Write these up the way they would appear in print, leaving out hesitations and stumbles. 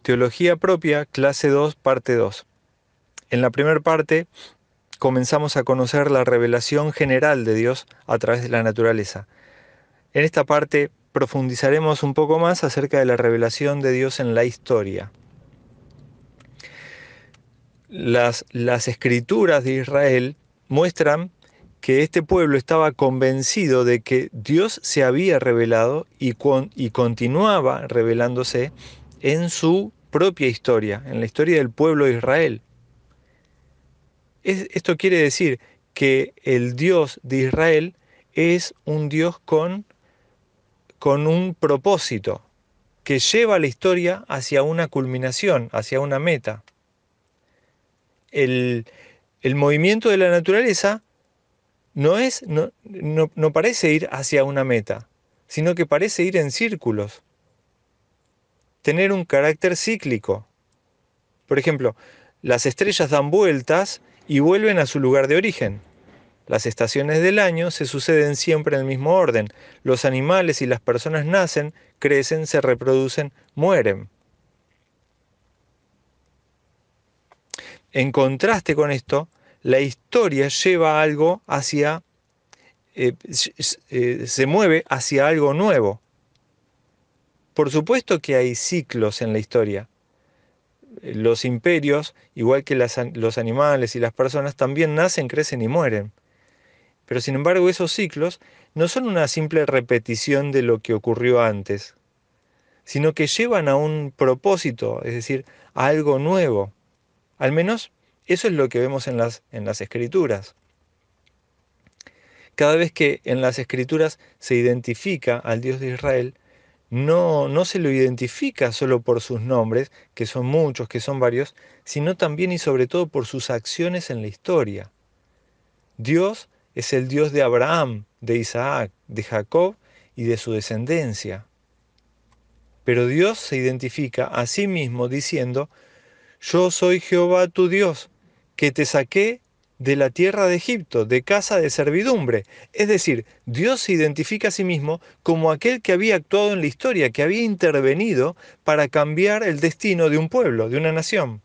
Teología propia, clase 2, parte 2. En la primera parte comenzamos a conocer la revelación general de Dios a través de la naturaleza. En esta parte profundizaremos un poco más acerca de la revelación de Dios en la historia. Las escrituras de Israel muestran que este pueblo estaba convencido de que Dios se había revelado y continuaba revelándose en su propia historia, en la historia del pueblo de Israel. Esto quiere decir que el Dios de Israel es un Dios con un propósito, que lleva la historia hacia una culminación, hacia una meta. El, el movimiento de la naturaleza no parece ir hacia una meta, sino que parece ir en círculos, tener un carácter cíclico. Por ejemplo, las estrellas dan vueltas y vuelven a su lugar de origen. Las estaciones del año se suceden siempre en el mismo orden. Los animales y las personas nacen, crecen, se reproducen, mueren. En contraste con esto, la historia lleva algo hacia, se mueve hacia algo nuevo. Por supuesto que hay ciclos en la historia. Los imperios, igual que los animales y las personas, también nacen, crecen y mueren. Pero sin embargo, esos ciclos no son una simple repetición de lo que ocurrió antes, sino que llevan a un propósito, es decir, a algo nuevo. Al menos eso es lo que vemos en las escrituras. Cada vez que en las escrituras se identifica al Dios de Israel, no se lo identifica solo por sus nombres, que son muchos, que son varios, sino también y sobre todo por sus acciones en la historia. Dios es el Dios de Abraham, de Isaac, de Jacob y de su descendencia. Pero Dios se identifica a sí mismo diciendo: yo soy Jehová tu Dios, que te saqué de la tierra de Egipto, de casa de servidumbre. Es decir, Dios se identifica a sí mismo como aquel que había actuado en la historia, que había intervenido para cambiar el destino de un pueblo, de una nación.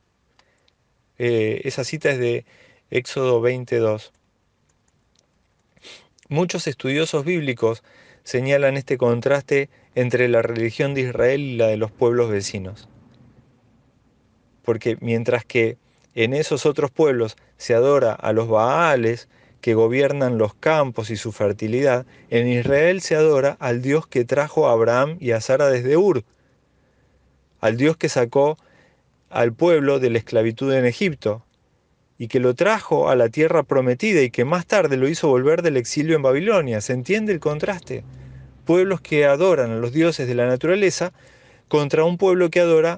Esa cita es de Éxodo 22. Muchos estudiosos bíblicos señalan este contraste entre la religión de Israel y la de los pueblos vecinos. Porque mientras que en esos otros pueblos se adora a los Baales que gobiernan los campos y su fertilidad, en Israel se adora al Dios que trajo a Abraham y a Sara desde Ur, al Dios que sacó al pueblo de la esclavitud en Egipto y que lo trajo a la tierra prometida y que más tarde lo hizo volver del exilio en Babilonia. ¿Se entiende el contraste? Pueblos que adoran a los dioses de la naturaleza contra un pueblo que adora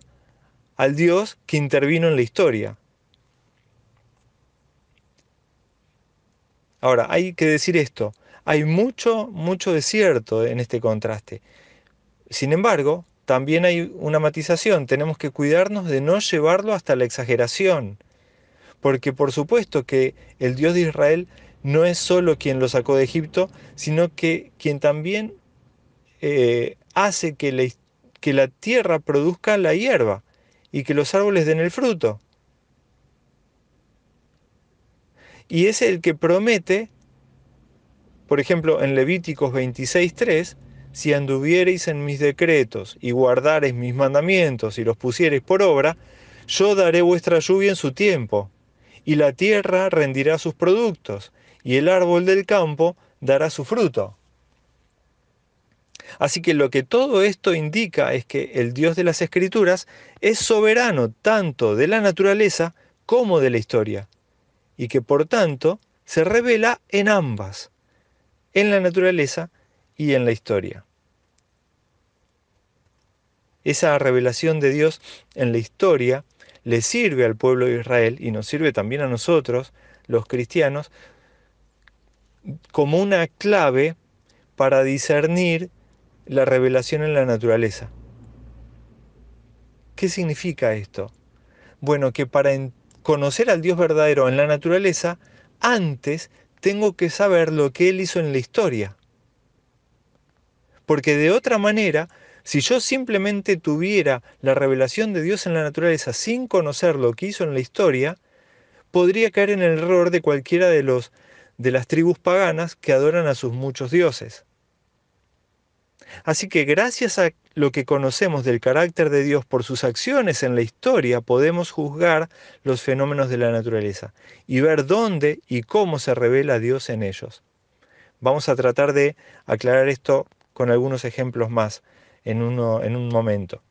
al Dios que intervino en la historia. Ahora, hay que decir esto, hay mucho desierto en este contraste. Sin embargo, también hay una matización, tenemos que cuidarnos de no llevarlo hasta la exageración, porque por supuesto que el Dios de Israel no es solo quien lo sacó de Egipto, sino que quien también hace que la tierra produzca la hierba y que los árboles den el fruto. Y es el que promete, por ejemplo, en Levíticos 26:3, si anduviereis en mis decretos y guardareis mis mandamientos y los pusiereis por obra, yo daré vuestra lluvia en su tiempo, y la tierra rendirá sus productos, y el árbol del campo dará su fruto. Así que lo que todo esto indica es que el Dios de las Escrituras es soberano tanto de la naturaleza como de la historia, y que por tanto se revela en ambas, en la naturaleza y en la historia. Esa revelación de Dios en la historia le sirve al pueblo de Israel y nos sirve también a nosotros, los cristianos, como una clave para discernir la revelación en la naturaleza. ¿Qué significa esto? Bueno, que para conocer al Dios verdadero en la naturaleza, antes tengo que saber lo que Él hizo en la historia. Porque de otra manera Si yo simplemente tuviera la revelación de Dios en la naturaleza sin conocer lo que hizo en la historia, podría caer en el error de cualquiera de las tribus paganas que adoran a sus muchos dioses. Así que gracias a lo que conocemos del carácter de Dios por sus acciones en la historia, podemos juzgar los fenómenos de la naturaleza y ver dónde y cómo se revela Dios en ellos. Vamos a tratar de aclarar esto con algunos ejemplos más en un momento.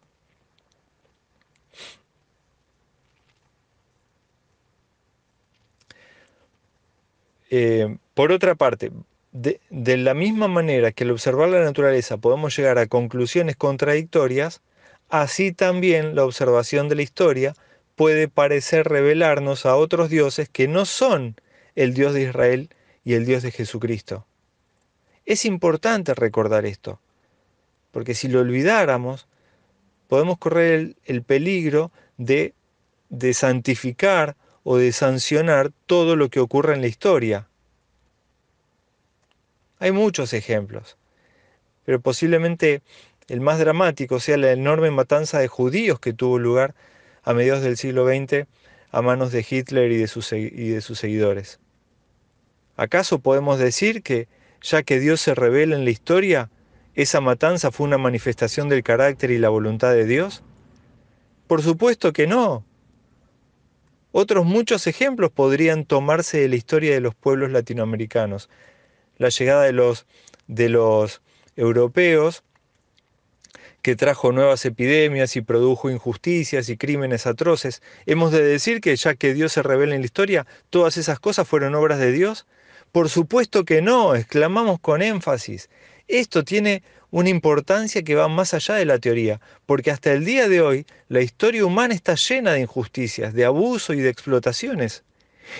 Por otra parte, de la misma manera que al observar la naturaleza podemos llegar a conclusiones contradictorias, así también la observación de la historia puede parecer revelarnos a otros dioses que no son el Dios de Israel y el Dios de Jesucristo. Es importante recordar esto, porque si lo olvidáramos, podemos correr el peligro de santificar o de sancionar todo lo que ocurre en la historia. Hay muchos ejemplos, pero posiblemente el más dramático sea la enorme matanza de judíos que tuvo lugar a mediados del siglo XX a manos de Hitler y de sus seguidores. ¿Acaso podemos decir que, ya que Dios se revela en la historia, esa matanza fue una manifestación del carácter y la voluntad de Dios? Por supuesto que no. Otros muchos ejemplos podrían tomarse de la historia de los pueblos latinoamericanos. La llegada de los europeos, que trajo nuevas epidemias y produjo injusticias y crímenes atroces. ¿Hemos de decir que ya que Dios se revela en la historia, todas esas cosas fueron obras de Dios? Por supuesto que no, exclamamos con énfasis. Esto tiene una importancia que va más allá de la teoría, porque hasta el día de hoy la historia humana está llena de injusticias, de abuso y de explotaciones.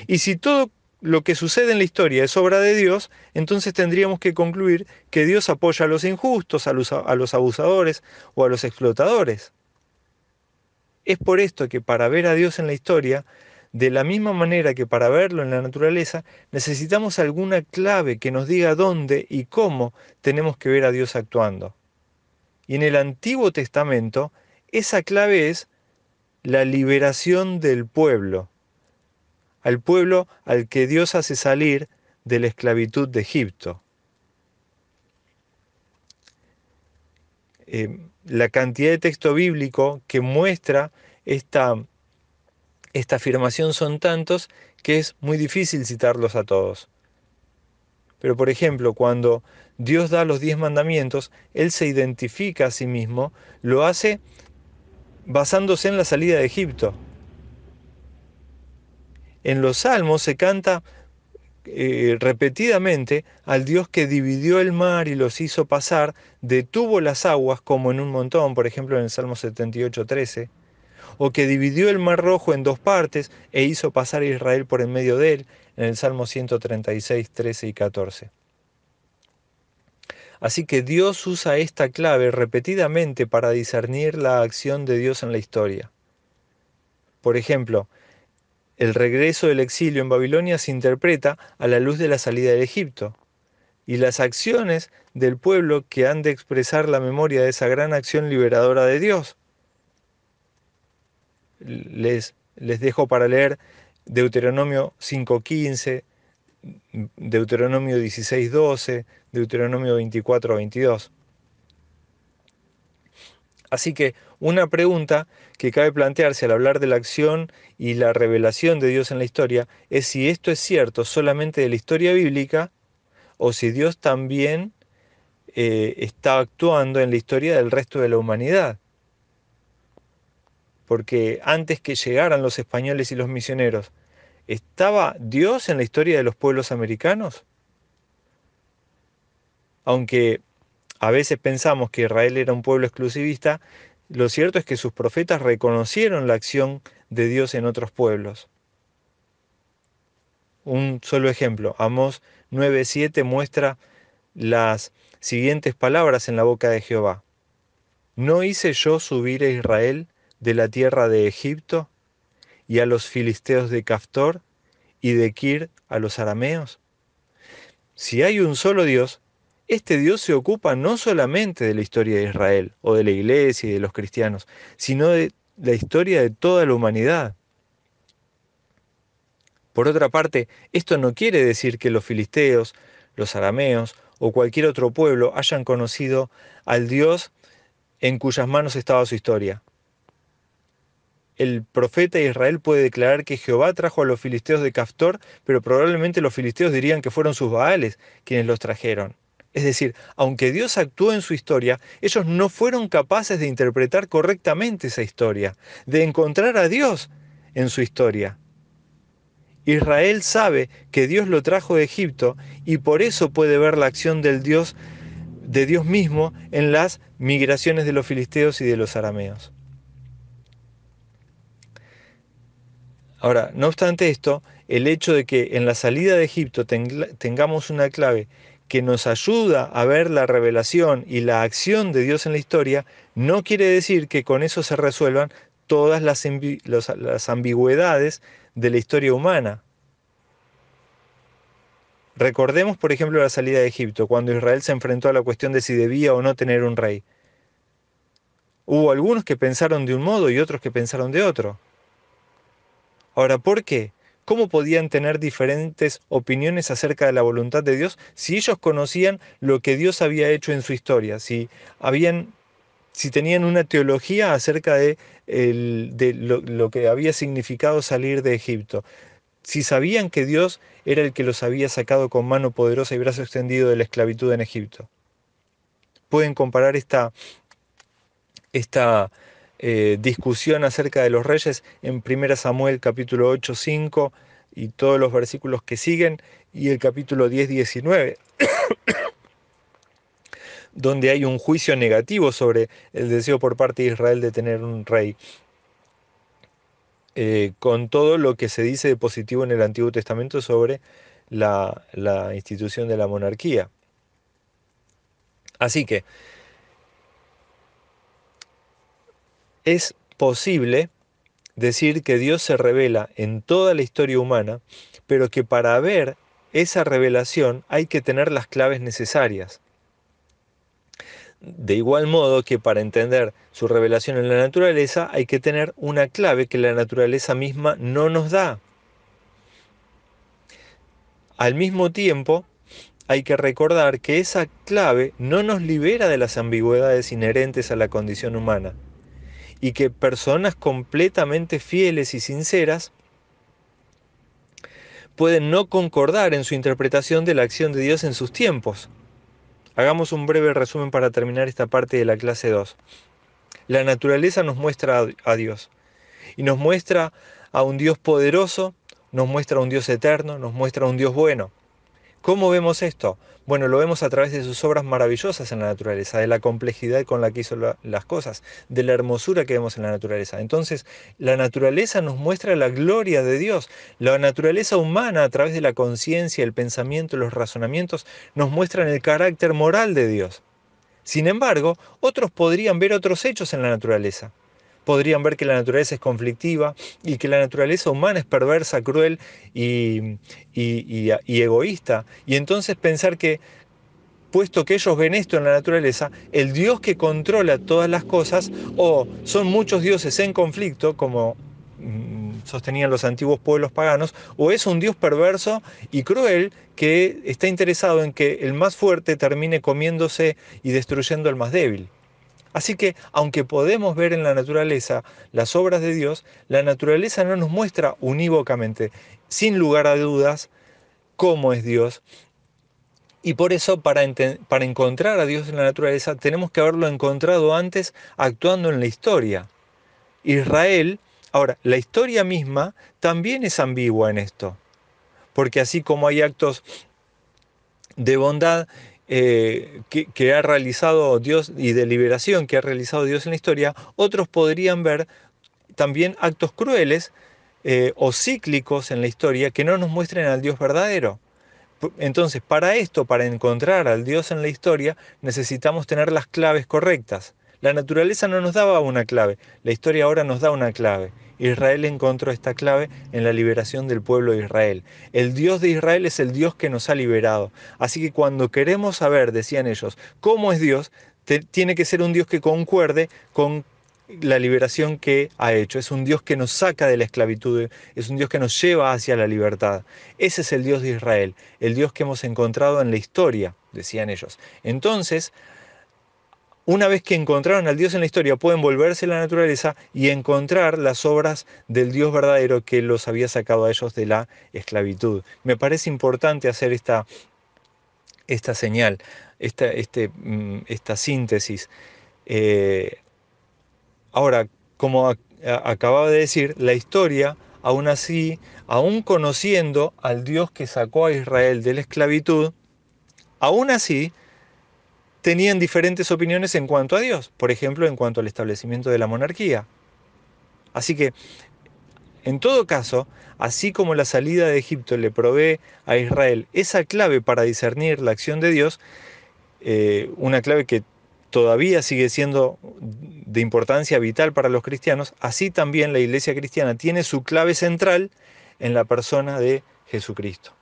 Y si todo lo que sucede en la historia es obra de Dios, entonces tendríamos que concluir que Dios apoya a los injustos, a los abusadores o a los explotadores. Es por esto que para ver a Dios en la historia, de la misma manera que para verlo en la naturaleza, necesitamos alguna clave que nos diga dónde y cómo tenemos que ver a Dios actuando. Y en el Antiguo Testamento, esa clave es la liberación del pueblo, al pueblo al que Dios hace salir de la esclavitud de Egipto. La cantidad de texto bíblico que muestra esta, esta afirmación son tantos que es muy difícil citarlos a todos. Pero por ejemplo, cuando Dios da los 10 mandamientos, Él se identifica a sí mismo, lo hace basándose en la salida de Egipto. En los Salmos se canta repetidamente al Dios que dividió el mar y los hizo pasar, detuvo las aguas como en un montón, por ejemplo en el Salmo 78:13, o que dividió el mar rojo en dos partes e hizo pasar a Israel por en medio de él, en el Salmo 136:13 y 14. Así que Dios usa esta clave repetidamente para discernir la acción de Dios en la historia. Por ejemplo, el regreso del exilio en Babilonia se interpreta a la luz de la salida de Egipto. Y las acciones del pueblo que han de expresar la memoria de esa gran acción liberadora de Dios. Les dejo para leer Deuteronomio 5:15, Deuteronomio 16:12, Deuteronomio 24:22. Así que una pregunta que cabe plantearse al hablar de la acción y la revelación de Dios en la historia es si esto es cierto solamente de la historia bíblica o si Dios también está actuando en la historia del resto de la humanidad. Porque antes que llegaran los españoles y los misioneros, ¿estaba Dios en la historia de los pueblos americanos? Aunque a veces pensamos que Israel era un pueblo exclusivista, lo cierto es que sus profetas reconocieron la acción de Dios en otros pueblos. Un solo ejemplo, Amós 9:7 muestra las siguientes palabras en la boca de Jehová. ¿No hice yo subir a Israel de la tierra de Egipto y a los filisteos de Caftor y de Kir a los arameos? Si hay un solo Dios, Este Dios se ocupa no solamente de la historia de Israel o de la iglesia y de los cristianos, sino de la historia de toda la humanidad. Por otra parte, esto no quiere decir que los filisteos, los arameos o cualquier otro pueblo hayan conocido al Dios en cuyas manos estaba su historia. El profeta de Israel puede declarar que Jehová trajo a los filisteos de Caftor, pero probablemente los filisteos dirían que fueron sus Baales quienes los trajeron. Es decir, aunque Dios actuó en su historia, ellos no fueron capaces de interpretar correctamente esa historia, de encontrar a Dios en su historia. Israel sabe que Dios lo trajo de Egipto y por eso puede ver la acción de Dios mismo en las migraciones de los filisteos y de los arameos. Ahora, no obstante esto, el hecho de que en la salida de Egipto tengamos una clave que nos ayuda a ver la revelación y la acción de Dios en la historia, no quiere decir que con eso se resuelvan todas las ambigüedades de la historia humana. Recordemos, por ejemplo, la salida de Egipto, cuando Israel se enfrentó a la cuestión de si debía o no tener un rey. Hubo algunos que pensaron de un modo y otros que pensaron de otro. Ahora, ¿por qué? ¿Cómo podían tener diferentes opiniones acerca de la voluntad de Dios si ellos conocían lo que Dios había hecho en su historia? Si tenían una teología acerca de lo que había significado salir de Egipto. Si sabían que Dios era el que los había sacado con mano poderosa y brazo extendido de la esclavitud en Egipto. Pueden comparar esta discusión acerca de los reyes en 1 Samuel capítulo 8, 5 y todos los versículos que siguen, y el capítulo 10, 19, donde hay un juicio negativo sobre el deseo por parte de Israel de tener un rey, con todo lo que se dice de positivo en el Antiguo Testamento sobre la institución de la monarquía. Así que es posible decir que Dios se revela en toda la historia humana, pero que para ver esa revelación hay que tener las claves necesarias. De igual modo que para entender su revelación en la naturaleza hay que tener una clave que la naturaleza misma no nos da. Al mismo tiempo, hay que recordar que esa clave no nos libera de las ambigüedades inherentes a la condición humana y que personas completamente fieles y sinceras pueden no concordar en su interpretación de la acción de Dios en sus tiempos. Hagamos un breve resumen para terminar esta parte de la clase 2. La naturaleza nos muestra a Dios y nos muestra a un Dios poderoso, nos muestra a un Dios eterno, nos muestra a un Dios bueno. ¿Cómo vemos esto? Bueno, lo vemos a través de sus obras maravillosas en la naturaleza, de la complejidad con la que hizo las cosas, de la hermosura que vemos en la naturaleza. Entonces, la naturaleza nos muestra la gloria de Dios. La naturaleza humana, a través de la conciencia, el pensamiento, los razonamientos, nos muestran el carácter moral de Dios. Sin embargo, otros podrían ver otros hechos en la naturaleza. Podrían ver que la naturaleza es conflictiva y que la naturaleza humana es perversa, cruel y egoísta. Y entonces pensar que, puesto que ellos ven esto en la naturaleza, el Dios que controla todas las cosas, o son muchos dioses en conflicto, como sostenían los antiguos pueblos paganos, o es un Dios perverso y cruel que está interesado en que el más fuerte termine comiéndose y destruyendo al más débil. Así que, aunque podemos ver en la naturaleza las obras de Dios, la naturaleza no nos muestra unívocamente, sin lugar a dudas, cómo es Dios. Y por eso, para encontrar a Dios en la naturaleza, tenemos que haberlo encontrado antes actuando en la historia. Israel, ahora, la historia misma también es ambigua en esto, porque así como hay actos de bondad que ha realizado Dios y de liberación que ha realizado Dios en la historia, otros podrían ver también actos crueles o cíclicos en la historia que no nos muestren al Dios verdadero. Entonces, para esto, para encontrar al Dios en la historia, necesitamos tener las claves correctas. La naturaleza no nos daba una clave, la historia ahora nos da una clave. Israel encontró esta clave en la liberación del pueblo de Israel. El Dios de Israel es el Dios que nos ha liberado. Así que cuando queremos saber, decían ellos, cómo es Dios, tiene que ser un Dios que concuerde con la liberación que ha hecho. Es un Dios que nos saca de la esclavitud, es un Dios que nos lleva hacia la libertad. Ese es el Dios de Israel, el Dios que hemos encontrado en la historia, decían ellos. Entonces, una vez que encontraron al Dios en la historia, pueden volverse a la naturaleza y encontrar las obras del Dios verdadero que los había sacado a ellos de la esclavitud. Me parece importante hacer esta señal, esta síntesis. Eh, Ahora, como acababa de decir, la historia, aún así, aún conociendo al Dios que sacó a Israel de la esclavitud, aún así tenían diferentes opiniones en cuanto a Dios, por ejemplo, en cuanto al establecimiento de la monarquía. Así que, en todo caso, así como la salida de Egipto le provee a Israel esa clave para discernir la acción de Dios, una clave que todavía sigue siendo de importancia vital para los cristianos, así también la iglesia cristiana tiene su clave central en la persona de Jesucristo.